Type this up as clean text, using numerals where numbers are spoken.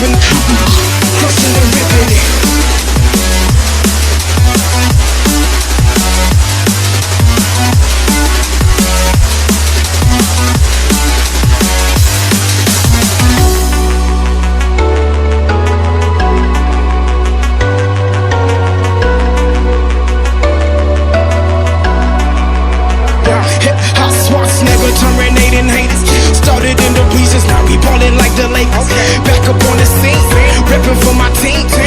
ripping, crushing and ripping it. Hip-hop smarts, never terminating haters. Started in the bleachers, now we ballin' like the Lakers. Back up on the scene, reppin' for my team.